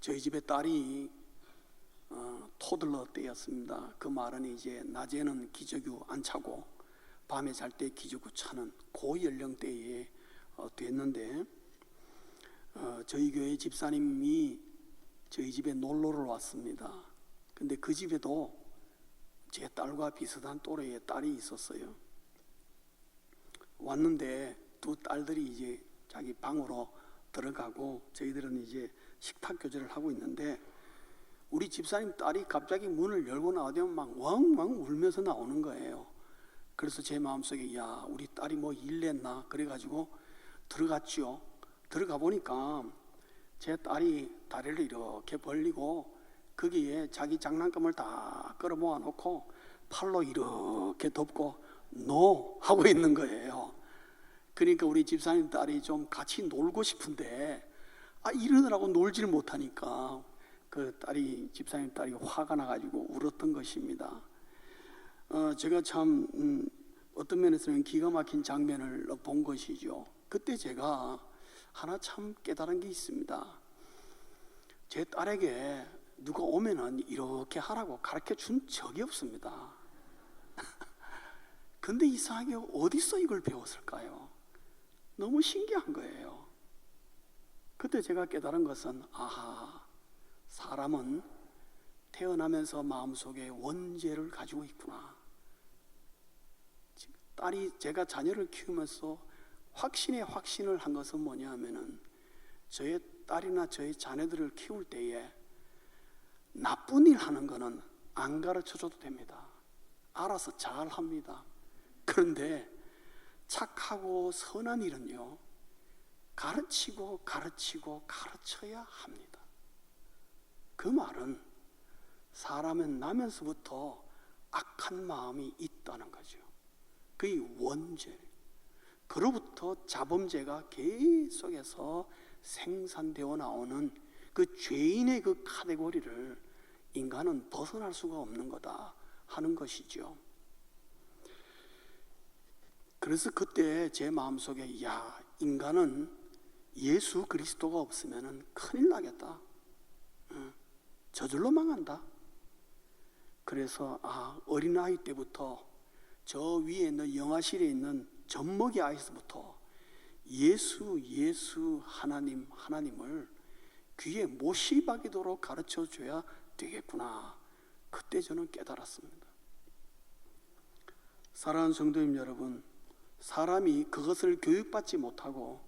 저희 집에 딸이 토들러 때였습니다. 그 말은 이제 낮에는 기저귀 안 차고 밤에 잘 때 기저귀 차는 그 연령대에 됐는데, 저희 교회 집사님이 저희 집에 놀러를 왔습니다. 근데 그 집에도 제 딸과 비슷한 또래의 딸이 있었어요. 왔는데 두 딸들이 이제 자기 방으로 들어가고 저희들은 이제 식탁 교제를 하고 있는데, 우리 집사님 딸이 갑자기 문을 열고 나오더니 막 왕왕 울면서 나오는 거예요. 그래서 제 마음속에 야, 우리 딸이 뭐 일냈나 그래가지고 들어갔죠. 들어가 보니까 제 딸이 다리를 이렇게 벌리고 거기에 자기 장난감을 다 끌어모아 놓고 팔로 이렇게 덮고 노 하고 있는 거예요. 그러니까 우리 집사님 딸이 좀 같이 놀고 싶은데 이러느라고 놀지를 못하니까 그 딸이, 집사님 딸이 화가 나가지고 울었던 것입니다. 제가 참 어떤 면에서는 기가 막힌 장면을 본 것이죠. 그때 제가 하나 참 깨달은 게 있습니다. 제 딸에게 누가 오면은 이렇게 하라고 가르쳐 준 적이 없습니다. 근데 이상하게 어디서 이걸 배웠을까요? 너무 신기한 거예요. 그때 제가 깨달은 것은 아하, 사람은 태어나면서 마음속에 원죄를 가지고 있구나. 딸이, 제가 자녀를 키우면서 확신을 한 것은 뭐냐 하면은, 저의 딸이나 저의 자녀들을 키울 때에 나쁜 일 하는 거는 안 가르쳐 줘도 됩니다. 알아서 잘 합니다. 그런데 착하고 선한 일은요, 가르치고 가르쳐야 합니다. 그 말은 사람은 나면서부터 악한 마음이 있다는 거죠. 그게 원죄. 그로부터 자범죄가 계속해서 생산되어 나오는 그 죄인의 그 카테고리를 인간은 벗어날 수가 없는 거다 하는 것이죠. 그래서 그때 제 마음속에 야, 인간은 예수 그리스도가 없으면 큰일 나겠다. 저절로 망한다. 그래서 어린아이 때부터 저 위에 있는 영화실에 있는 젖먹이 아이서부터 예수 하나님을 귀에 못이 박이도록 가르쳐 줘야 되겠구나. 그때 저는 깨달았습니다. 사랑하는 성도님 여러분, 사람이 그것을 교육받지 못하고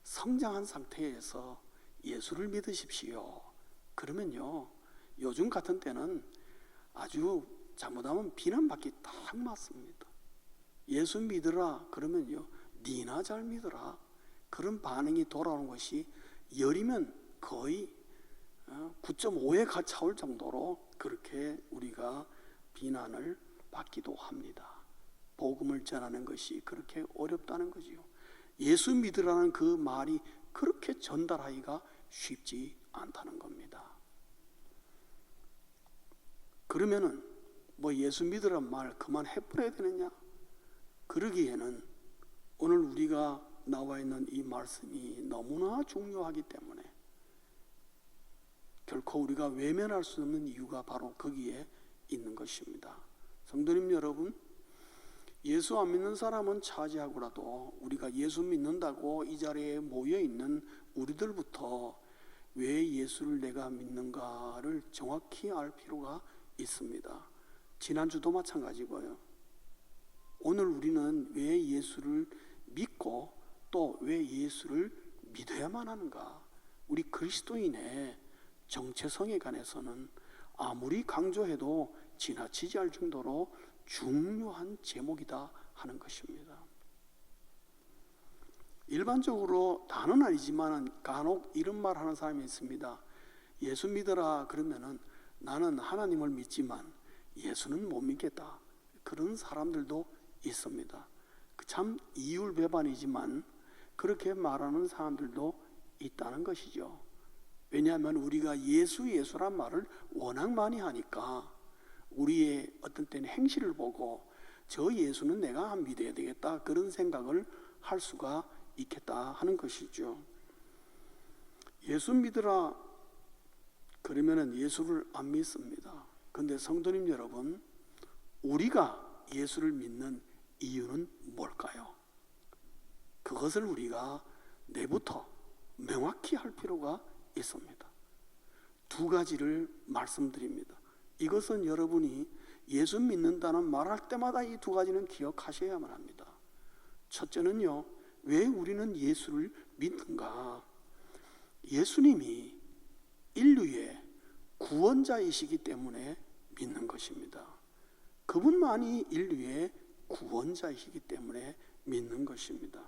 성장한 상태에서 예수를 믿으십시오. 그러면요, 요즘 같은 때는 아주 잘못하면 비난받기 딱 맞습니다. 예수 믿으라 그러면요, 니나 잘 믿어라, 그런 반응이 돌아오는 것이 열이면 거의 9.5에 가차올 정도로 그렇게 우리가 비난을 받기도 합니다. 복음을 전하는 것이 그렇게 어렵다는 거지요. 예수 믿으라는 그 말이 그렇게 전달하기가 쉽지 않다는 겁니다. 그러면은 뭐 예수 믿으란 말 그만 해버려야 되느냐? 그러기에는 오늘 우리가 나와 있는 이 말씀이 너무나 중요하기 때문에 결코 우리가 외면할 수 없는 이유가 바로 거기에 있는 것입니다. 성도님 여러분, 예수 안 믿는 사람은 차지하고라도 우리가 예수 믿는다고 이 자리에 모여있는 우리들부터 왜 예수를 내가 믿는가를 정확히 알 필요가 있습니다. 지난주도 마찬가지고요. 오늘 우리는 왜 예수를 믿고 또 왜 예수를 믿어야만 하는가? 우리 그리스도인의 정체성에 관해서는 아무리 강조해도 지나치지 않을 정도로 중요한 제목이다 하는 것입니다. 일반적으로 다는 아니지만 간혹 이런 말 하는 사람이 있습니다. 예수 믿어라 그러면은 나는 하나님을 믿지만 예수는 못 믿겠다. 그런 사람들도 있습니다. 참 이율배반이지만 그렇게 말하는 사람들도 있다는 것이죠. 왜냐하면 우리가 예수란 말을 워낙 많이 하니까 우리의 어떤 때는 행실을 보고 저 예수는 내가 믿어야 되겠다, 그런 생각을 할 수가 있겠다 하는 것이죠. 예수 믿으라 그러면은 예수를 안 믿습니다. 근데 성도님 여러분, 우리가 예수를 믿는 이유는 뭘까요? 그것을 우리가 내부터 명확히 할 필요가 있습니다. 두 가지를 말씀드립니다. 이것은 여러분이 예수 믿는다는 말할 때마다 이 두 가지는 기억하셔야만 합니다. 첫째는요, 왜 우리는 예수를 믿는가? 예수님이 인류의 구원자이시기 때문에 믿는 것입니다. 그분만이 인류의 구원자이시기 때문에 믿는 것입니다.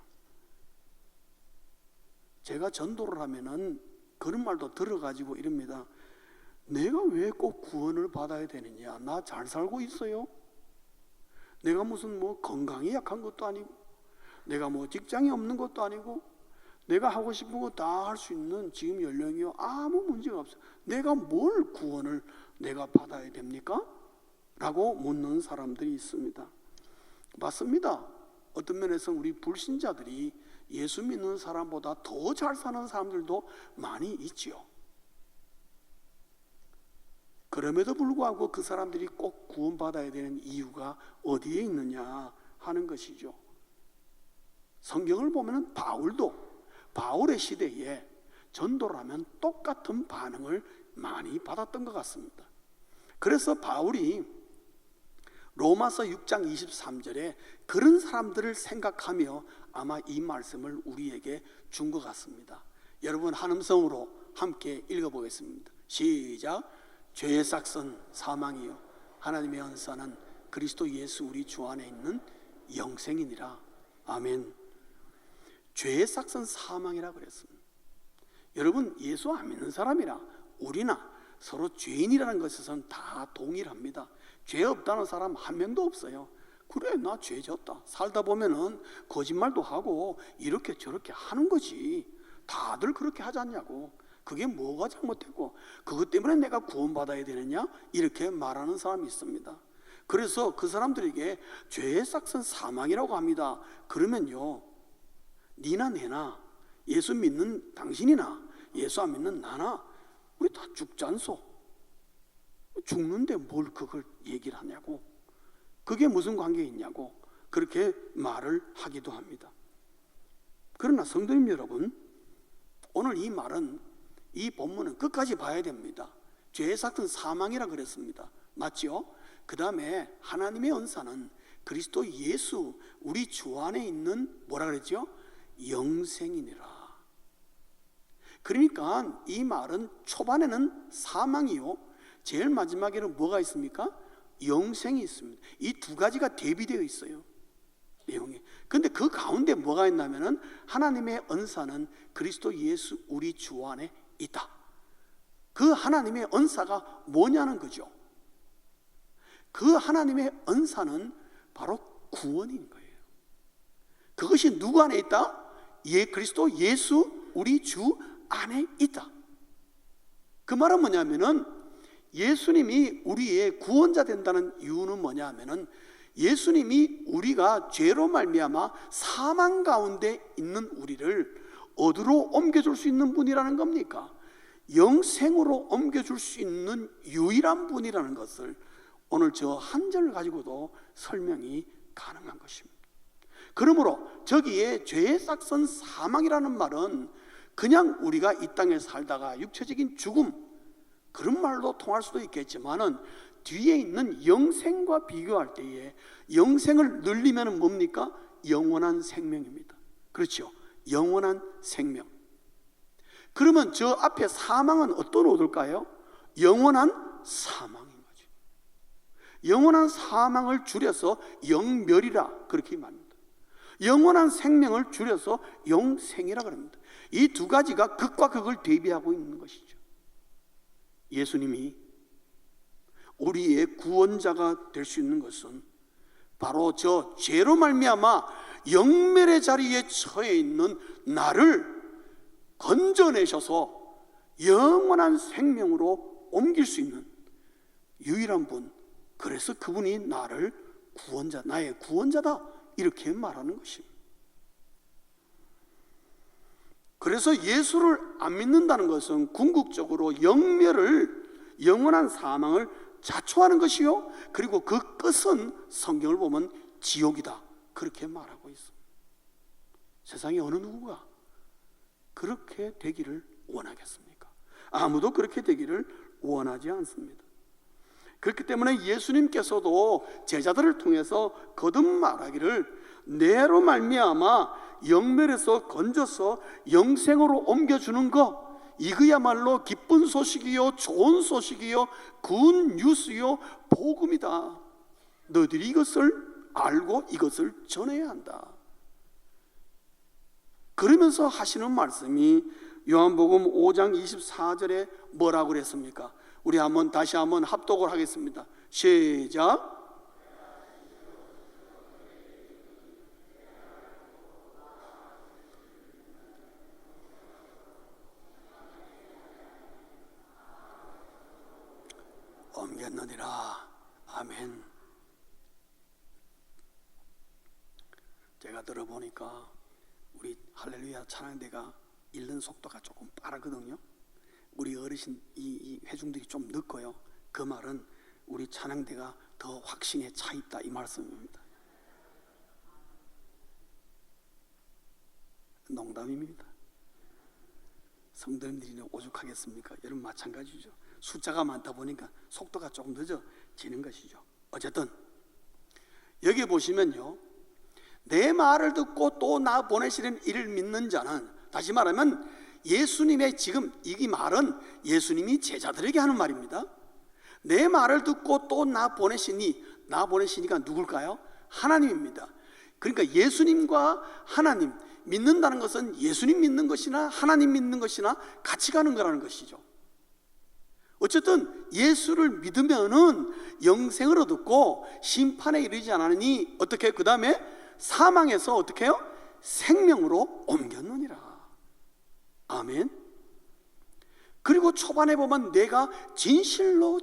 제가 전도를 하면은 그런 말도 들어가지고 이럽니다. 내가 왜 꼭 구원을 받아야 되느냐? 나 잘 살고 있어요. 내가 무슨 뭐 건강이 약한 것도 아니고, 내가 뭐 직장이 없는 것도 아니고, 내가 하고 싶은 거 다 할 수 있는 지금 연령이요, 아무 문제가 없어요. 내가 뭘 구원을 내가 받아야 됩니까? 라고 묻는 사람들이 있습니다. 맞습니다. 어떤 면에서 우리 불신자들이 예수 믿는 사람보다 더 잘 사는 사람들도 많이 있지요. 그럼에도 불구하고 그 사람들이 꼭 구원받아야 되는 이유가 어디에 있느냐 하는 것이죠. 성경을 보면 바울의 시대에 전도를 하면 똑같은 반응을 많이 받았던 것 같습니다. 그래서 바울이 로마서 6장 23절에 그런 사람들을 생각하며 아마 이 말씀을 우리에게 준 것 같습니다. 여러분, 한 음성으로 함께 읽어보겠습니다. 시작. 죄의 삭은 사망이요 하나님의 은사는 그리스도 예수 우리 주 안에 있는 영생이니라. 아멘. 죄의 삭은 사망이라 그랬습니다. 여러분, 예수 안 믿는 사람이라 우리나 서로 죄인이라는 것에서는 다 동일합니다. 죄 없다는 사람 한 명도 없어요. 그래, 나 죄 졌다. 살다 보면은 거짓말도 하고 이렇게 저렇게 하는 거지. 다들 그렇게 하지 않냐고. 그게 뭐가 잘못됐고 그것 때문에 내가 구원받아야 되느냐? 이렇게 말하는 사람이 있습니다. 그래서 그 사람들에게 죄의 삭은 사망이라고 합니다. 그러면요, 니나 내나 예수 믿는 당신이나 예수 안 믿는 나나 우리 다 죽지 않소? 죽는데 뭘 그걸 얘기를 하냐고. 그게 무슨 관계 있냐고 그렇게 말을 하기도 합니다. 그러나 성도님 여러분, 오늘 이 말은, 이 본문은 끝까지 봐야 됩니다. 죄의 삭은 사망이라 그랬습니다. 맞죠? 그 다음에 하나님의 은사는 그리스도 예수 우리 주 안에 있는 뭐라 그랬죠? 영생이니라. 그러니까 이 말은 초반에는 사망이요, 제일 마지막에는 뭐가 있습니까? 영생이 있습니다. 이 두 가지가 대비되어 있어요, 내용이. 근데 그 가운데 뭐가 있냐면은 하나님의 은사는 그리스도 예수 우리 주 안에 있다. 그 하나님의 은사가 뭐냐는 거죠. 그 하나님의 은사는 바로 구원인 거예요. 그것이 누구 안에 있다? 그리스도 예수 우리 주 안에 있다. 그 말은 뭐냐면은 예수님이 우리의 구원자 된다는 이유는 뭐냐면은 예수님이 우리가 죄로 말미암아 사망 가운데 있는 우리를 어디로 옮겨줄 수 있는 분이라는 겁니까? 영생으로 옮겨줄 수 있는 유일한 분이라는 것을 오늘 저 한 절을 가지고도 설명이 가능한 것입니다. 그러므로 저기에 죄의 삭은 사망이라는 말은 그냥 우리가 이 땅에 살다가 육체적인 죽음, 그런 말로 통할 수도 있겠지만은 뒤에 있는 영생과 비교할 때에 영생을 늘리면 뭡니까? 영원한 생명입니다. 그렇죠? 영원한 생명. 그러면 저 앞에 사망은 어떤 옷일까요? 영원한 사망인 거죠. 영원한 사망을 줄여서 영멸이라 그렇게 말합니다. 영원한 생명을 줄여서 영생이라 그럽니다. 이 두 가지가 극과 극을 대비하고 있는 것이죠. 예수님이 우리의 구원자가 될 수 있는 것은 바로 저 죄로 말미암아 영멸의 자리에 처해 있는 나를 건져내셔서 영원한 생명으로 옮길 수 있는 유일한 분, 그래서 그분이 나를 구원자, 나의 구원자다, 이렇게 말하는 것입니다. 그래서 예수를 안 믿는다는 것은 궁극적으로 영원한 사망을 자초하는 것이요, 그리고 그 끝은 성경을 보면 지옥이다, 그렇게 말하고 있습니다. 세상에 어느 누구가 그렇게 되기를 원하겠습니까? 아무도 그렇게 되기를 원하지 않습니다. 그렇기 때문에 예수님께서도 제자들을 통해서 거듭 말하기를 내로 말미암아 영멸에서 건져서 영생으로 옮겨주는 것, 이거야말로 기쁜 소식이요, 좋은 소식이요, 굿 뉴스요, 복음이다. 너희들이 이것을 알고 이것을 전해야 한다. 그러면서 하시는 말씀이 요한복음 5장 24절에 뭐라고 그랬습니까? 우리 다시 한번 합독을 하겠습니다. 시작. 옮겼느니라. 아멘. 제가 들어보니까 우리 할렐루야 찬양대가 읽는 속도가 조금 빠르거든요. 우리 어르신 이 회중들이 좀 늦고요. 그 말은 우리 찬양대가 더 확신에 차 있다, 이 말씀입니다. 농담입니다. 성도님들이 오죽하겠습니까? 여러분 마찬가지죠. 숫자가 많다 보니까 속도가 조금 늦어지는 것이죠. 어쨌든 여기 보시면요, 내 말을 듣고 또 나 보내시는 이를 믿는 자는, 다시 말하면 예수님의 지금 이 말은 예수님이 제자들에게 하는 말입니다. 내 말을 듣고 또 나 보내시니가 누굴까요? 하나님입니다. 그러니까 예수님과 하나님 믿는다는 것은 예수님 믿는 것이나 하나님 믿는 것이나 같이 가는 거라는 것이죠. 어쨌든 예수를 믿으면은 영생을 얻고 심판에 이르지 않으니 어떻게, 그 다음에 사망에서 어떻게 해요? 생명으로 옮겼느니라. 아멘. 그리고 초반에 보면 내가 진실로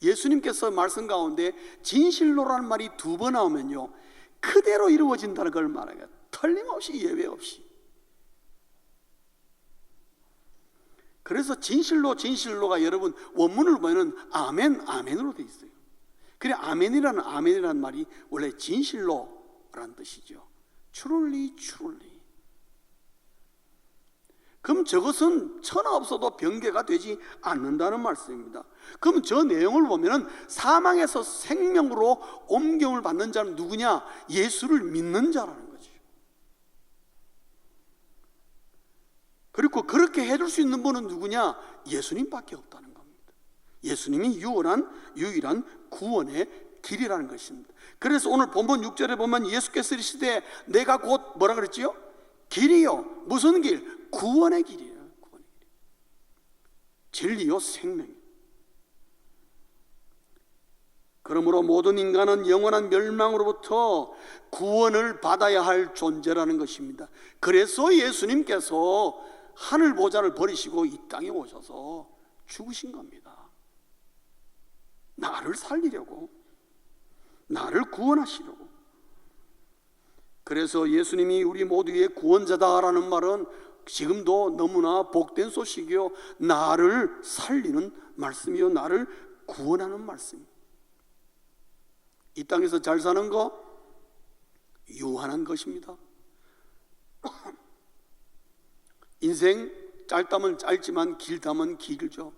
예수님께서 말씀 가운데 진실로라는 말이 2번 나오면요, 그대로 이루어진다는 걸 말해요. 틀림없이, 예외 없이. 그래서 진실로가 여러분 원문을 보면 아멘으로 되어 있어요. 그래, 아멘이라는 말이 원래 진실로라는 뜻이죠. truly. 그럼 저것은 천하 없어도 변개가 되지 않는다는 말씀입니다. 그럼 저 내용을 보면 사망에서 생명으로 옮김을 받는 자는 누구냐? 예수를 믿는 자라는 거죠. 그리고 그렇게 해줄 수 있는 분은 누구냐? 예수님밖에 없다는 겁니다. 예수님이 유일한 구원의 길이라는 것입니다. 그래서 오늘 본문 6절에 보면 예수께서 이르시되 내가 곧 뭐라 그랬지요? 길이요. 무슨 길? 구원의 길이에요. 구원의 길. 진리요 생명. 그러므로 모든 인간은 영원한 멸망으로부터 구원을 받아야 할 존재라는 것입니다. 그래서 예수님께서 하늘 보좌를 버리시고 이 땅에 오셔서 죽으신 겁니다. 나를 살리려고, 나를 구원하시려고. 그래서 예수님이 우리 모두의 구원자다라는 말은 지금도 너무나 복된 소식이요, 나를 살리는 말씀이요, 나를 구원하는 말씀입니다. 이 땅에서 잘 사는 거 유한한 것입니다. 인생 짧다면 짧지만 길다면 길죠.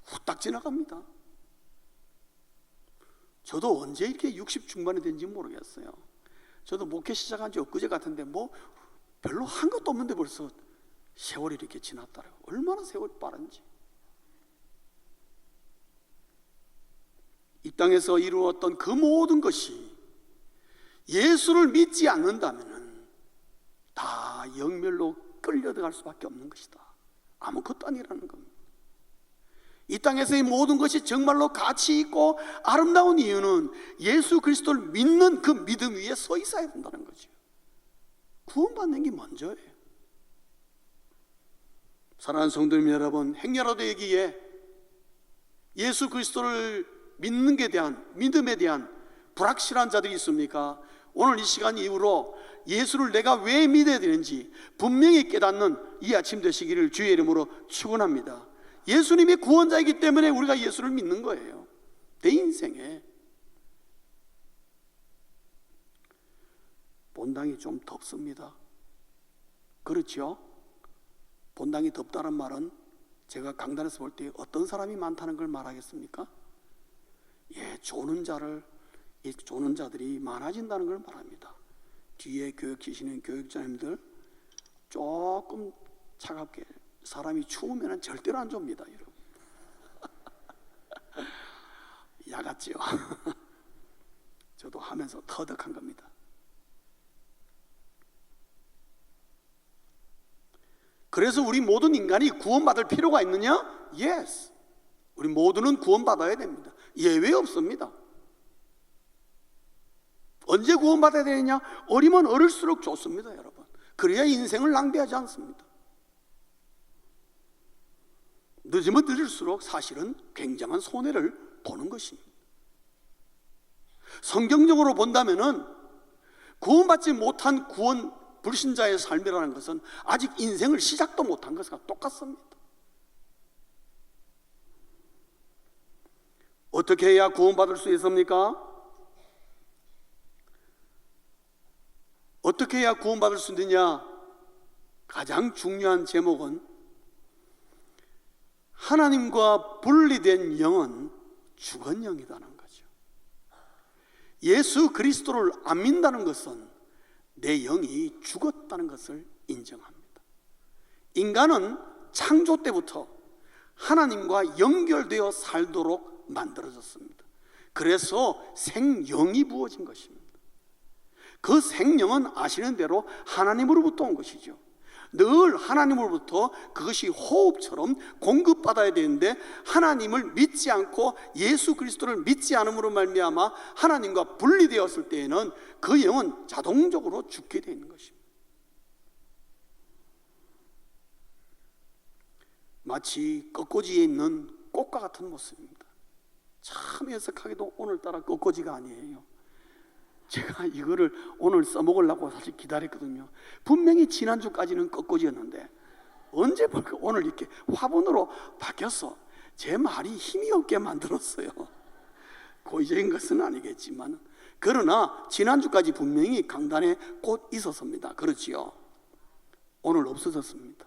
후딱 지나갑니다. 저도 언제 이렇게 60 중반이 된지 모르겠어요. 저도 목회 시작한 지 엊그제 같은데 별로 한 것도 없는데 벌써 세월이 이렇게 지났더라고요. 얼마나 세월이 빠른지. 이 땅에서 이루었던 그 모든 것이 예수를 믿지 않는다면 다 영멸로 끌려들어갈 수밖에 없는 것이다. 아무것도 아니라는 겁니다. 이 땅에서의 모든 것이 정말로 가치 있고 아름다운 이유는 예수 그리스도를 믿는 그 믿음 위에 서 있어야 된다는 거죠. 구원받는 게 먼저예요. 사랑하는 성도님 여러분, 행여라도 여기에 예수 그리스도를 믿는 게 대한, 믿음에 대한 불확실한 자들이 있습니까? 오늘 이 시간 이후로 예수를 내가 왜 믿어야 되는지 분명히 깨닫는 이 아침 되시기를 주의 이름으로 축원합니다. 예수님이 구원자이기 때문에 우리가 예수를 믿는 거예요. 내 인생에 본당이 좀 덥습니다. 그렇죠? 본당이 덥다는 말은 제가 강단에서 볼 때 어떤 사람이 많다는 걸 말하겠습니까? 조는 자들이 많아진다는 걸 말합니다. 뒤에 교육하시는 교육자님들 조금 차갑게, 사람이 추우면 절대로 안 줍니다, 여러분. 야같죠. 저도 하면서 터득한 겁니다. 그래서 우리 모든 인간이 구원받을 필요가 있느냐? Yes. 우리 모두는 구원받아야 됩니다. 예외 없습니다. 언제 구원받아야 되느냐? 어리면 어릴수록 좋습니다, 여러분. 그래야 인생을 낭비하지 않습니다. 늦으면 늦을수록 사실은 굉장한 손해를 보는 것입니다. 성경적으로 본다면은 구원받지 못한 불신자의 삶이라는 것은 아직 인생을 시작도 못한 것과 똑같습니다. 어떻게 해야 구원받을 수 있습니까? 어떻게 해야 구원받을 수 있느냐? 가장 중요한 제목은 하나님과 분리된 영은 죽은 영이라는 거죠. 예수 그리스도를 안 믿는다는 것은 내 영이 죽었다는 것을 인정합니다. 인간은 창조 때부터 하나님과 연결되어 살도록 만들어졌습니다. 그래서 생영이 부어진 것입니다. 그 생명은 아시는 대로 하나님으로부터 온 것이죠. 늘 하나님으로부터 그것이 호흡처럼 공급받아야 되는데 하나님을 믿지 않고 예수 그리스도를 믿지 않음으로 말미암아 하나님과 분리되었을 때에는 그 영은 자동적으로 죽게 되는 것입니다. 마치 꺾꽂이에 있는 꽃과 같은 모습입니다. 참 해석하기도 오늘따라 꺾꽂이가 아니에요. 제가 이거를 오늘 써먹으려고 사실 기다렸거든요. 분명히 지난주까지는 꺾꽂이였는데 언제 볼까 오늘 이렇게 화분으로 바뀌었어. 제 말이 힘이 없게 만들었어요. 고의적인 것은 아니겠지만, 그러나 지난주까지 분명히 강단에 꽃 있었습니다. 그렇지요? 오늘 없어졌습니다.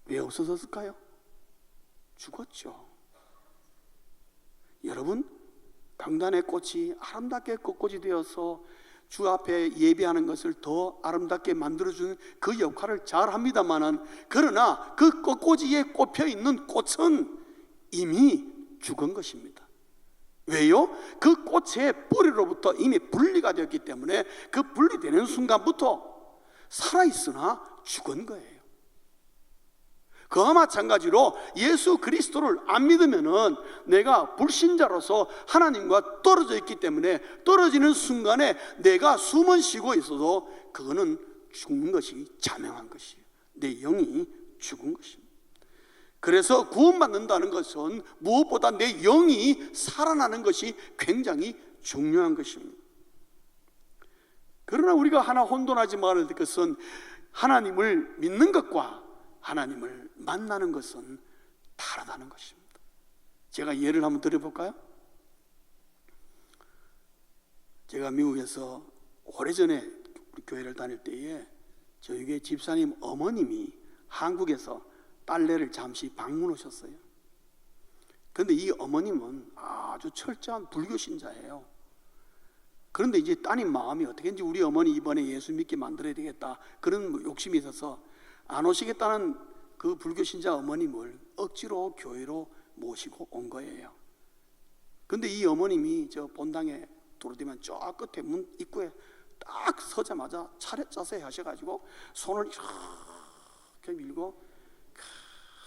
왜 없어졌을까요? 죽었죠. 여러분, 강단의 꽃이 아름답게 꺾꽂이 되어서 주 앞에 예배하는 것을 더 아름답게 만들어주는 그 역할을 잘 합니다만은, 그러나 그 꺾꽂이에 꼽혀 있는 꽃은 이미 죽은 것입니다. 왜요? 그 꽃의 뿌리로부터 이미 분리가 되었기 때문에 그 분리되는 순간부터 살아있으나 죽은 거예요. 그와 마찬가지로 예수 그리스도를 안 믿으면은 내가 불신자로서 하나님과 떨어져 있기 때문에 떨어지는 순간에 내가 숨은 쉬고 있어도 그거는 죽는 것이 자명한 것이에요. 내 영이 죽은 것입니다. 그래서 구원받는다는 것은 무엇보다 내 영이 살아나는 것이 굉장히 중요한 것입니다. 그러나 우리가 하나 혼돈하지 말아야 될 것은 하나님을 믿는 것과 하나님을 만나는 것은 다르다는 것입니다. 제가 예를 한번 드려볼까요? 제가 미국에서 오래전에 우리 교회를 다닐 때에 저희 교회 집사님 어머님이 한국에서 딸내를 잠시 방문 오셨어요. 그런데 이 어머님은 아주 철저한 불교 신자예요. 그런데 이제 따님 마음이 어떻게든지 우리 어머니 이번에 예수 믿게 만들어야 되겠다, 그런 욕심이 있어서 안 오시겠다는 그 불교 신자 어머님을 억지로 교회로 모시고 온 거예요. 그런데 이 어머님이 저 본당에 도로되면 저 끝에 문 입구에 딱 서자마자 차렷 자세 하셔가지고 손을 이렇게 밀고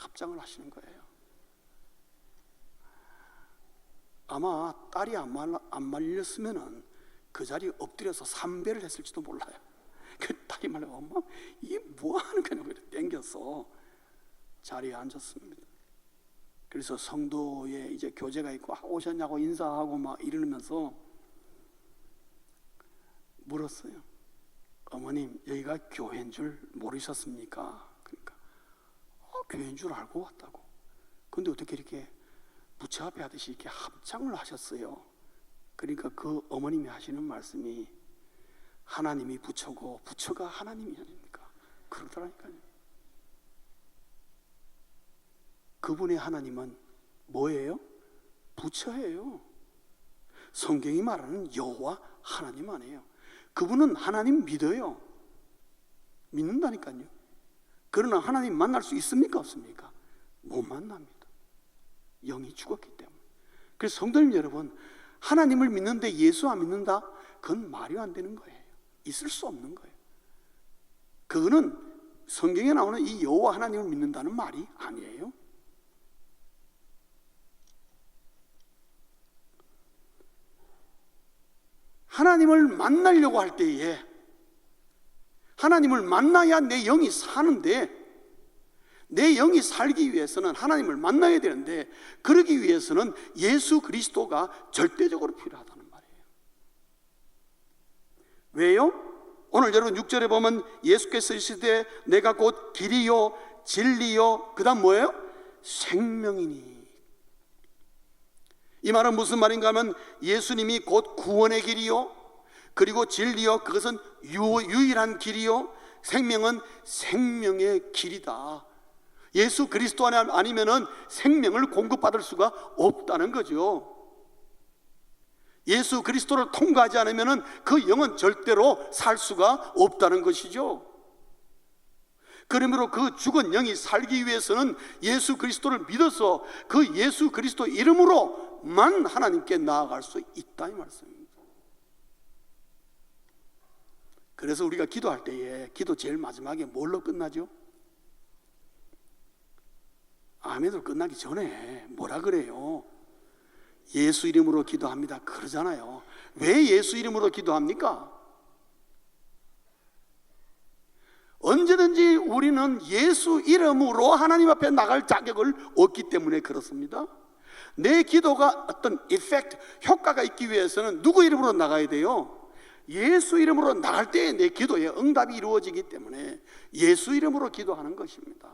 합장을 하시는 거예요. 아마 딸이 안 말렸으면은 그 자리에 엎드려서 삼배를 했을지도 몰라요. 그 딸이 말해, 엄마 이게 뭐 하는 거냐고 이렇게 땡겨서 자리에 앉았습니다. 그래서 성도에 이제 교제가 있고 오셨냐고 인사하고 막 이러면서 물었어요. 어머님 여기가 교회인 줄 모르셨습니까? 그러니까 교회인 줄 알고 왔다고. 근데 어떻게 이렇게 부처 앞에 하듯이 이렇게 합창을 하셨어요? 그러니까 그 어머님이 하시는 말씀이 하나님이 부처고 부처가 하나님이 아닙니까? 그러더라니까요. 그분의 하나님은 뭐예요? 부처예요. 성경이 말하는 여호와 하나님 아니에요. 그분은 하나님 믿어요. 믿는다니까요. 그러나 하나님 만날 수 있습니까? 없습니까? 못 만납니다. 영이 죽었기 때문에. 그래서 성도님 여러분, 하나님을 믿는데 예수 안 믿는다? 그건 말이 안 되는 거예요. 있을 수 없는 거예요. 그거는 성경에 나오는 이 여호와 하나님을 믿는다는 말이 아니에요. 하나님을 만나려고 할 때에 하나님을 만나야 내 영이 사는데, 내 영이 살기 위해서는 하나님을 만나야 되는데, 그러기 위해서는 예수 그리스도가 절대적으로 필요하다는 말이에요. 왜요? 오늘 여러분 6절에 보면 예수께서 이르시되 내가 곧 길이요 진리요 그 다음 뭐예요? 생명이니. 이 말은 무슨 말인가 하면 예수님이 곧 구원의 길이요, 그리고 진리요, 그것은 유일한 길이요, 생명은 생명의 길이다. 예수 그리스도 아니면은 생명을 공급받을 수가 없다는 거죠. 예수 그리스도를 통과하지 않으면은 그 영은 절대로 살 수가 없다는 것이죠. 그러므로 그 죽은 영이 살기 위해서는 예수 그리스도를 믿어서 그 예수 그리스도 이름으로만 하나님께 나아갈 수 있다 이 말씀입니다. 그래서 우리가 기도할 때에 기도 제일 마지막에 뭘로 끝나죠? 아멘으로 끝나기 전에 뭐라 그래요? 예수 이름으로 기도합니다 그러잖아요. 왜 예수 이름으로 기도합니까? 언제든지 우리는 예수 이름으로 하나님 앞에 나갈 자격을 얻기 때문에 그렇습니다. 내 기도가 어떤 이펙트, 효과가 있기 위해서는 누구 이름으로 나가야 돼요? 예수 이름으로 나갈 때에 내 기도에 응답이 이루어지기 때문에 예수 이름으로 기도하는 것입니다.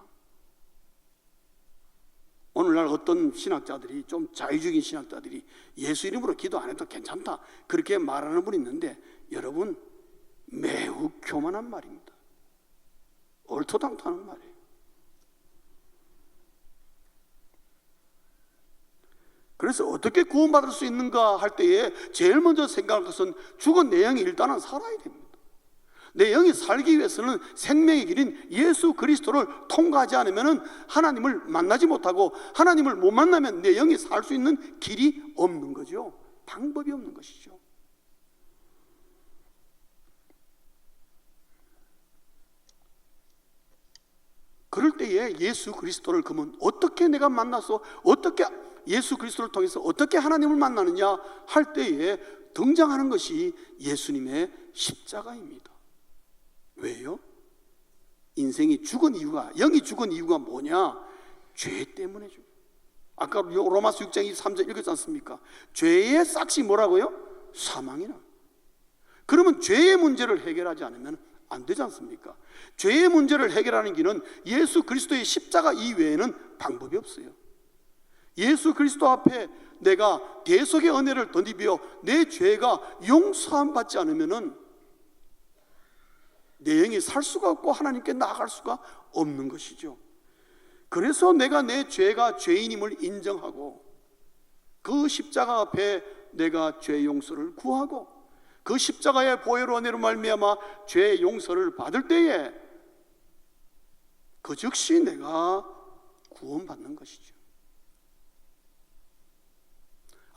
오늘날 어떤 신학자들이, 좀 자유적인 신학자들이 예수 이름으로 기도 안 해도 괜찮다 그렇게 말하는 분이 있는데, 여러분 매우 교만한 말입니다. 얼토당토하는 말이에요. 그래서 어떻게 구원받을 수 있는가 할 때에 제일 먼저 생각할 것은 죽은 내 영이 일단은 살아야 됩니다. 내 영이 살기 위해서는 생명의 길인 예수 그리스도를 통과하지 않으면 하나님을 만나지 못하고, 하나님을 못 만나면 내 영이 살 수 있는 길이 없는 거죠. 방법이 없는 것이죠. 그럴 때에 예수 그리스도를 그러면 어떻게 내가 만나서, 어떻게 예수 그리스도를 통해서 어떻게 하나님을 만나느냐 할 때에 등장하는 것이 예수님의 십자가입니다. 왜요? 인생이 죽은 이유가, 영이 죽은 이유가 뭐냐? 죄 때문에죠. 아까 로마서 6장 23절 읽었지 않습니까? 죄의 싹이 뭐라고요? 사망이라. 그러면 죄의 문제를 해결하지 않으면 안 되지 않습니까? 죄의 문제를 해결하는 길은 예수 그리스도의 십자가 이외에는 방법이 없어요. 예수 그리스도 앞에 내가 대속의 은혜를 덧입어 내 죄가 용서함 받지 않으면 내 영이 살 수가 없고 하나님께 나아갈 수가 없는 것이죠. 그래서 내가 내 죄가 죄인임을 인정하고 그 십자가 앞에 내가 죄 용서를 구하고 그 십자가의 보혈 은혜로 말미암아 죄 용서를 받을 때에 그 즉시 내가 구원받는 것이죠.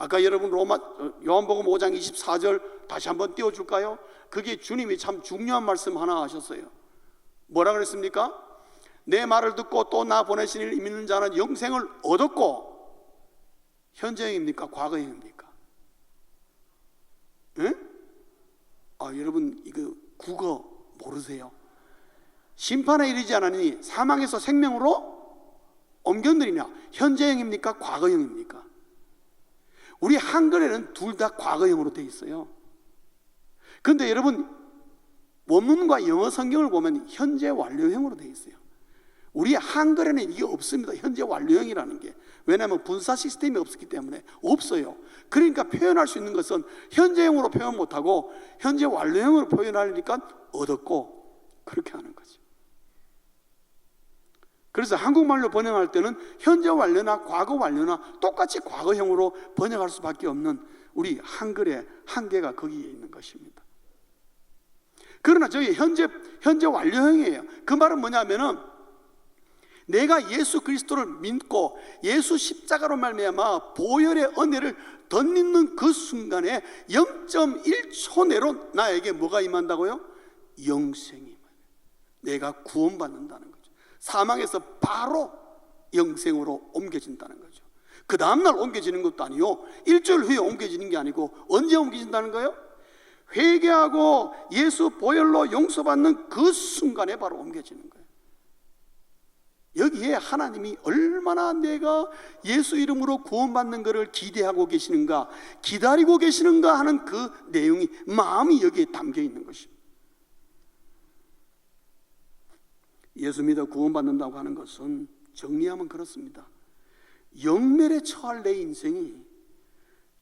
아까 여러분 요한복음 5장 24절 다시 한번 띄워줄까요? 그게 주님이 참 중요한 말씀 하나 하셨어요. 뭐라 그랬습니까? 내 말을 듣고 또 나 보내신 이를 믿는 자는 영생을 얻었고, 현재형입니까? 과거형입니까? 응? 여러분 이거 국어 모르세요? 심판에 이르지 않으니 사망에서 생명으로 옮겨드리냐, 현재형입니까? 과거형입니까? 우리 한글에는 둘 다 과거형으로 되어 있어요. 그런데 여러분 원문과 영어 성경을 보면 현재 완료형으로 되어 있어요. 우리 한글에는 이게 없습니다. 현재 완료형이라는 게. 왜냐하면 분사 시스템이 없었기 때문에 없어요. 그러니까 표현할 수 있는 것은 현재형으로 표현 못하고 현재 완료형으로 표현하려니까 어렵고 그렇게 하는 거죠. 그래서 한국말로 번역할 때는 현재 완료나 과거 완료나 똑같이 과거형으로 번역할 수밖에 없는 우리 한글의 한계가 거기에 있는 것입니다. 그러나 저희 현재 완료형이에요. 그 말은 뭐냐면은 내가 예수 그리스도를 믿고 예수 십자가로 말미암아 보혈의 은혜를 덧입는 그 순간에 0.1초 내로 나에게 뭐가 임한다고요? 영생이 임해요. 내가 구원받는다는 거죠. 사망에서 바로 영생으로 옮겨진다는 거죠. 그 다음날 옮겨지는 것도 아니요, 일주일 후에 옮겨지는 게 아니고 언제 옮겨진다는 거예요? 회개하고 예수 보혈로 용서받는 그 순간에 바로 옮겨지는 거예요. 여기에 하나님이 얼마나 내가 예수 이름으로 구원받는 것을 기대하고 계시는가, 기다리고 계시는가 하는 그 내용이, 마음이 여기에 담겨 있는 것입니다. 예수 믿어 구원받는다고 하는 것은 정리하면 그렇습니다. 영멸에 처할 내 인생이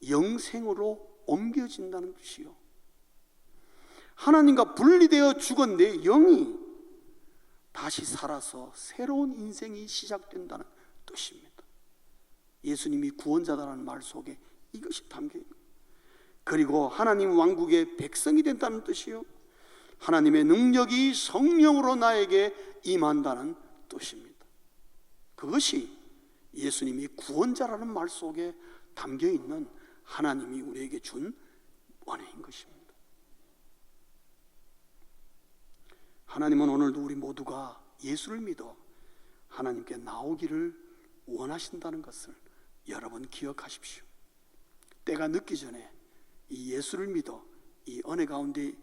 영생으로 옮겨진다는 뜻이요, 하나님과 분리되어 죽은 내 영이 다시 살아서 새로운 인생이 시작된다는 뜻입니다. 예수님이 구원자다라는 말 속에 이것이 담겨 있는 거예요. 그리고 하나님 왕국의 백성이 된다는 뜻이요, 하나님의 능력이 성령으로 나에게 임한다는 뜻입니다. 그것이 예수님이 구원자라는 말 속에 담겨 있는 하나님이 우리에게 준 은혜인 것입니다. 하나님은 오늘도 우리 모두가 예수를 믿어 하나님께 나오기를 원하신다는 것을 여러분 기억하십시오. 때가 늦기 전에 이 예수를 믿어 이 은혜 가운데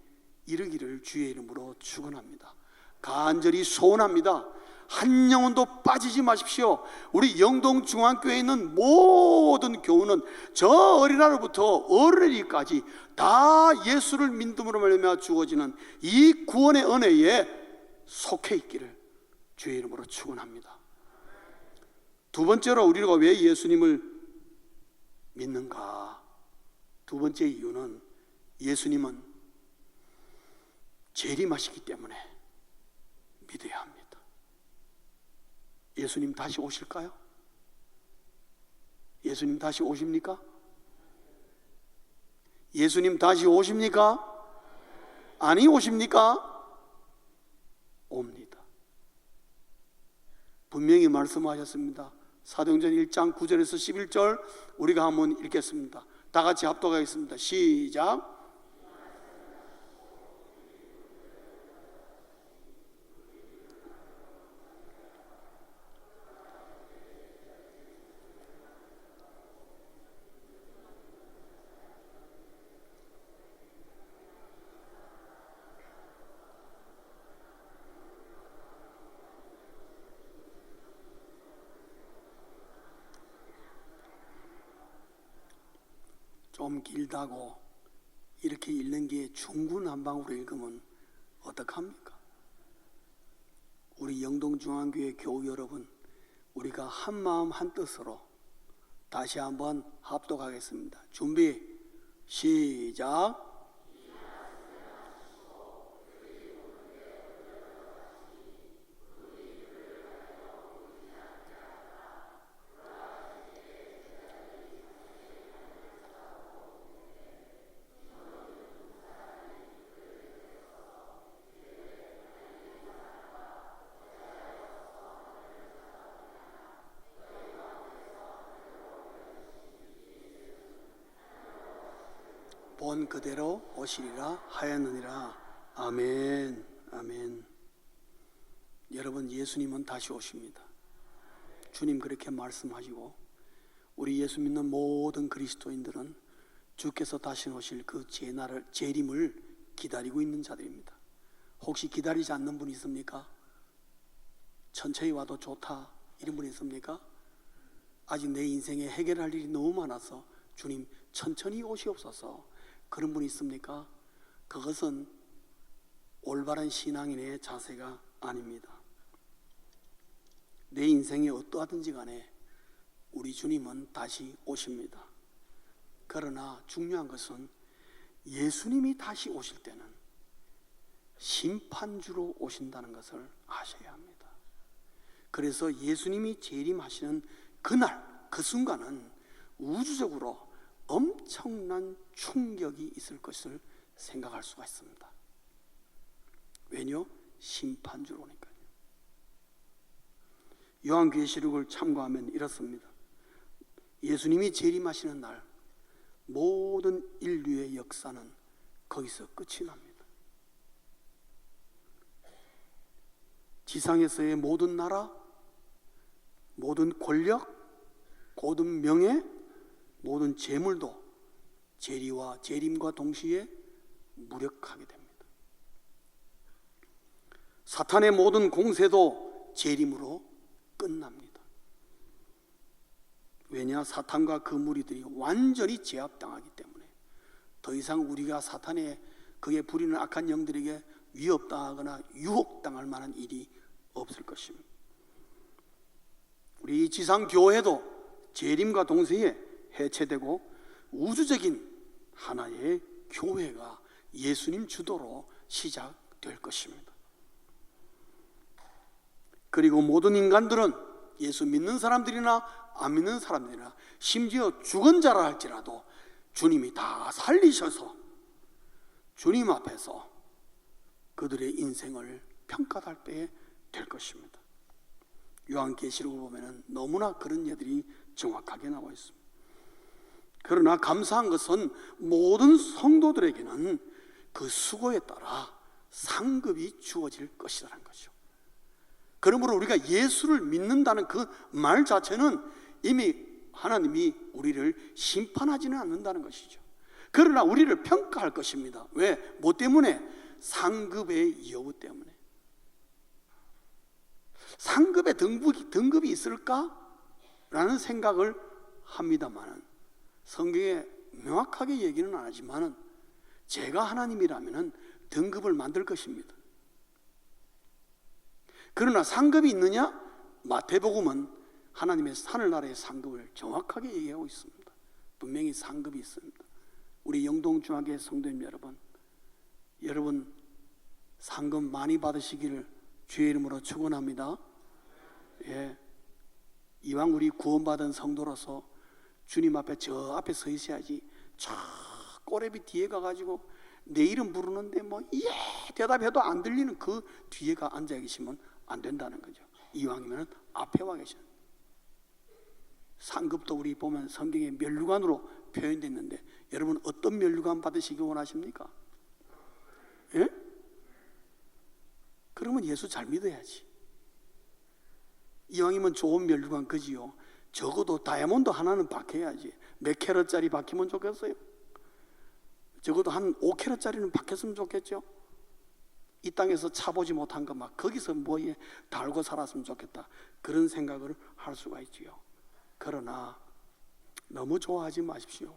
이르기를 주의 이름으로 축원합니다. 간절히 소원합니다. 한 영혼도 빠지지 마십시오. 우리 영동중앙교회에 있는 모든 교우는 저 어린아이부터 어른이까지 다 예수를 믿음으로 말미암아 주어지는 이 구원의 은혜에 속해 있기를 주의 이름으로 축원합니다. 두 번째로 우리가 왜 예수님을 믿는가? 두 번째 이유는 예수님은 재림하시기 때문에 믿어야 합니다. 예수님 다시 오실까요? 예수님 다시 오십니까? 예수님 다시 오십니까? 아니 오십니까? 옵니다. 분명히 말씀하셨습니다. 사도행전 1장 9절에서 11절 우리가 한번 읽겠습니다. 다 같이 합독하겠습니다. 시작. 좀 길다고 이렇게 읽는 게 중구난방으로 읽으면 어떡합니까? 우리 영동중앙교회 교우 여러분, 우리가 한마음 한뜻으로 다시 한번 합독하겠습니다. 준비 시작. 본 그대로 오시리라 하였느니라. 아멘. 아멘. 여러분, 예수님은 다시 오십니다. 주님 그렇게 말씀하시고 우리 예수 믿는 모든 그리스도인들은 주께서 다시 오실 그 재림을 기다리고 있는 자들입니다. 혹시 기다리지 않는 분 있습니까? 천천히 와도 좋다 이런 분 있습니까? 아직 내 인생에 해결할 일이 너무 많아서 주님 천천히 오시옵소서, 그런 분 있습니까? 그것은 올바른 신앙인의 자세가 아닙니다. 내 인생이 어떠하든지 간에 우리 주님은 다시 오십니다. 그러나 중요한 것은 예수님이 다시 오실 때는 심판주로 오신다는 것을 아셔야 합니다. 그래서 예수님이 재림하시는 그날, 그 순간은 우주적으로 엄청난 충격이 있을 것을 생각할 수가 있습니다. 왜냐? 심판주로니까요. 요한계시록을 참고하면 이렇습니다. 예수님이 재림하시는 날 모든 인류의 역사는 거기서 끝이 납니다. 지상에서의 모든 나라, 모든 권력, 모든 명예, 모든 재물도 재림과 동시에 무력하게 됩니다. 사탄의 모든 공세도 재림으로 끝납니다. 왜냐? 사탄과 그 무리들이 완전히 제압당하기 때문에 더 이상 우리가 사탄의 그의 부리는 악한 영들에게 위협당하거나 유혹당할 만한 일이 없을 것입니다. 우리 지상 교회도 재림과 동시에 해체되고 우주적인 하나의 교회가 예수님 주도로 시작될 것입니다. 그리고 모든 인간들은 예수 믿는 사람들이나 안 믿는 사람들이나 심지어 죽은 자라 할지라도 주님이 다 살리셔서 주님 앞에서 그들의 인생을 평가할 때에 될 것입니다. 요한계시록을 보면 너무나 그런 예들이 정확하게 나와 있습니다. 그러나 감사한 것은 모든 성도들에게는 그 수고에 따라 상급이 주어질 것이라는 거죠. 그러므로 우리가 예수를 믿는다는 그 말 자체는 이미 하나님이 우리를 심판하지는 않는다는 것이죠. 그러나 우리를 평가할 것입니다. 왜? 뭐 때문에? 상급의 여부 때문에. 상급의 등급이 있을까? 라는 생각을 합니다만 성경에 명확하게 얘기는 안 하지만 제가 하나님이라면 등급을 만들 것입니다. 그러나 상급이 있느냐? 마태복음은 하나님의 하늘나라의 상급을 정확하게 얘기하고 있습니다. 분명히 상급이 있습니다. 우리 영동중학교 성도님 여러분 상급 많이 받으시기를 주의 이름으로 축원합니다. 예, 이왕 우리 구원받은 성도로서 주님 앞에 저 앞에 서 있어야지 저 꼬레비 뒤에 가가지고 내 이름 부르는데 대답해도 안 들리는 그 뒤에가 앉아 계시면 안 된다는 거죠. 이왕이면 앞에 와 계셔. 상급도 우리 보면 성경에 면류관으로 표현됐는데 여러분 어떤 면류관 받으시기 원하십니까? 예? 그러면 예수 잘 믿어야지. 이왕이면 좋은 면류관 그지요. 적어도 다이아몬드 하나는 박혀야지. 몇 캐럿짜리 박히면 좋겠어요? 적어도 한 5캐럿짜리는 박혔으면 좋겠죠. 이 땅에서 차보지 못한 거 막 거기서 뭐에 달고 살았으면 좋겠다, 그런 생각을 할 수가 있지요. 그러나 너무 좋아하지 마십시오.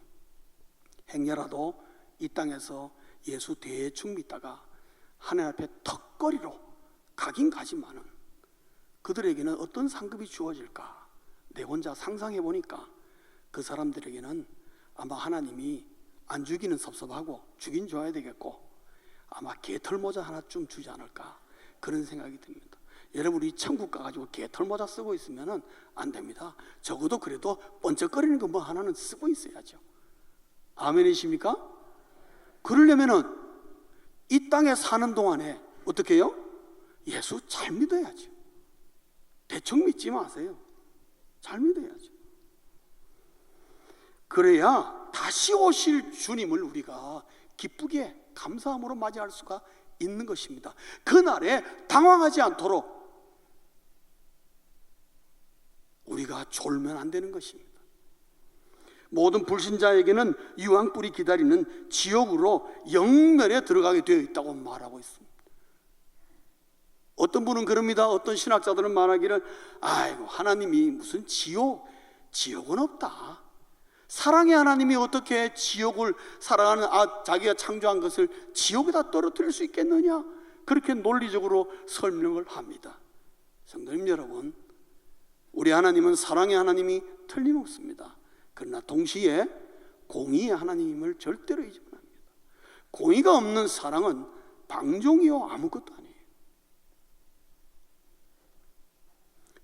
행여라도 이 땅에서 예수 대충 믿다가 하나님 앞에 턱걸이로 가긴 가지만은 그들에게는 어떤 상급이 주어질까? 내 혼자 상상해 보니까 그 사람들에게는 아마 하나님이 안 주기는 섭섭하고 주긴 줘야 되겠고 아마 개털모자 하나쯤 주지 않을까, 그런 생각이 듭니다. 여러분 우리 천국 가가지고 개털모자 쓰고 있으면 안 됩니다. 적어도 그래도 번쩍거리는 거 뭐 하나는 쓰고 있어야죠. 아멘이십니까? 그러려면은 이 땅에 사는 동안에 어떻게 해요? 예수 잘 믿어야죠. 대충 믿지 마세요. 잘 믿어야죠. 그래야 다시 오실 주님을 우리가 기쁘게 감사함으로 맞이할 수가 있는 것입니다. 그날에 당황하지 않도록 우리가 졸면 안 되는 것입니다. 모든 불신자에게는 유황불이 기다리는 지옥으로 영면에 들어가게 되어 있다고 말하고 있습니다. 어떤 분은 그럽니다. 어떤 신학자들은 말하기를 아이고 하나님이 무슨 지옥은 없다. 사랑의 하나님이 어떻게 지옥을 사랑하는 자기가 창조한 것을 지옥에다 떨어뜨릴 수 있겠느냐, 그렇게 논리적으로 설명을 합니다. 성도님 여러분, 우리 하나님은 사랑의 하나님이 틀림없습니다. 그러나 동시에 공의의 하나님임을 절대로 잊으면 안 합니다. 공의가 없는 사랑은 방종이요 아무것도 아니에요.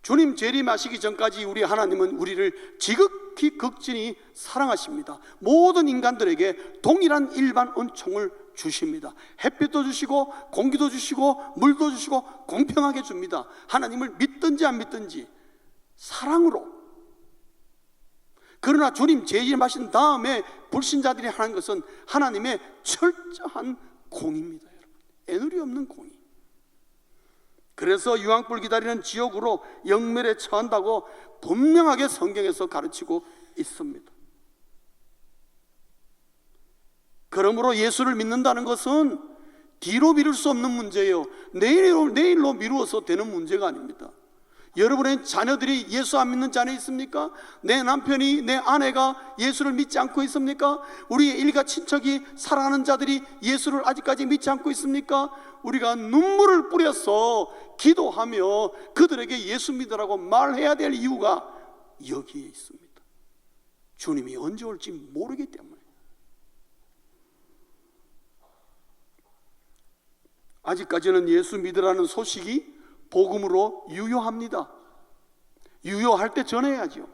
주님 재림하시기 전까지 우리 하나님은 우리를 지극히 극진히 사랑하십니다. 모든 인간들에게 동일한 일반 은총을 주십니다. 햇빛도 주시고 공기도 주시고 물도 주시고 공평하게 줍니다. 하나님을 믿든지 안 믿든지 사랑으로. 그러나 주님 재림하신 다음에 불신자들이 하는 것은 하나님의 철저한 공의입니다. 여러분, 애누리 없는 공의. 그래서 유황불 기다리는 지옥으로 영멸에 처한다고 분명하게 성경에서 가르치고 있습니다. 그러므로 예수를 믿는다는 것은 뒤로 미룰 수 없는 문제예요. 내일로 미루어서 되는 문제가 아닙니다. 여러분의 자녀들이 예수 안 믿는 자녀 있습니까? 내 남편이, 내 아내가 예수를 믿지 않고 있습니까? 우리의 일가 친척이, 사랑하는 자들이 예수를 아직까지 믿지 않고 있습니까? 우리가 눈물을 뿌려서 기도하며 그들에게 예수 믿으라고 말해야 될 이유가 여기에 있습니다. 주님이 언제 올지 모르기 때문에. 아직까지는 예수 믿으라는 소식이 복음으로 유효합니다. 유효할 때 전해야죠.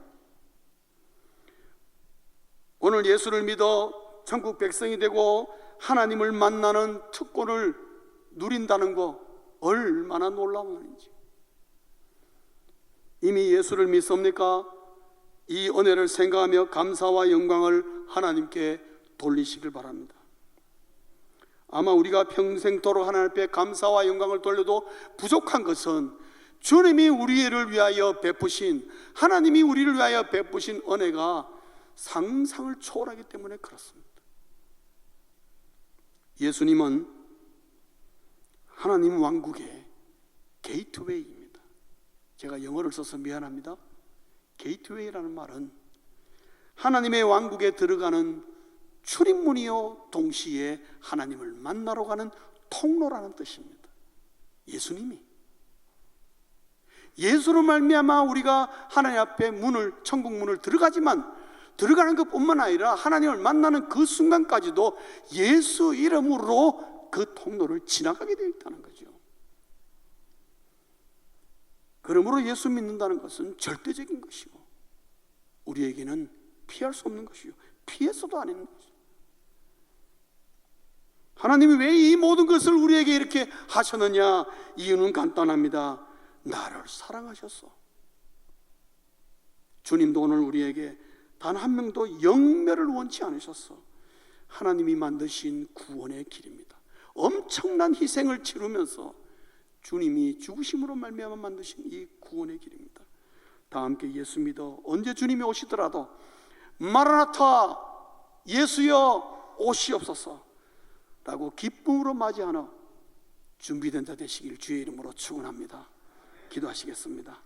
오늘 예수를 믿어 천국 백성이 되고 하나님을 만나는 특권을 누린다는 거 얼마나 놀라운 일인지. 이미 예수를 믿습니까? 이 은혜를 생각하며 감사와 영광을 하나님께 돌리시길 바랍니다. 아마 우리가 평생도록 하나님 앞에 감사와 영광을 돌려도 부족한 것은 주님이 우리를 위하여 베푸신, 하나님이 우리를 위하여 베푸신 은혜가 상상을 초월하기 때문에 그렇습니다. 예수님은 하나님 왕국의 게이트웨이입니다. 제가 영어를 써서 미안합니다. 게이트웨이라는 말은 하나님의 왕국에 들어가는 출입문이요 동시에 하나님을 만나러 가는 통로라는 뜻입니다. 예수님이 예수로 말미암아 우리가 하나님 앞에 문을, 천국 문을 들어가지만 들어가는 것뿐만 아니라 하나님을 만나는 그 순간까지도 예수 이름으로 그 통로를 지나가게 되어 있다는 거죠. 그러므로 예수 믿는다는 것은 절대적인 것이고 우리에게는 피할 수 없는 것이요 피해서도 안 되는 것이죠. 하나님이 왜 이 모든 것을 우리에게 이렇게 하셨느냐? 이유는 간단합니다. 나를 사랑하셨어. 주님도 오늘 우리에게 단 한 명도 영멸을 원치 않으셨어. 하나님이 만드신 구원의 길입니다. 엄청난 희생을 치르면서 주님이 죽으심으로 말미암아 만드신 이 구원의 길입니다. 다 함께 예수 믿어 언제 주님이 오시더라도 마라나타 예수여 오시옵소서 라고 기쁨으로 맞이하는 준비된 자 되시길 주의 이름으로 축원합니다. 기도하시겠습니다.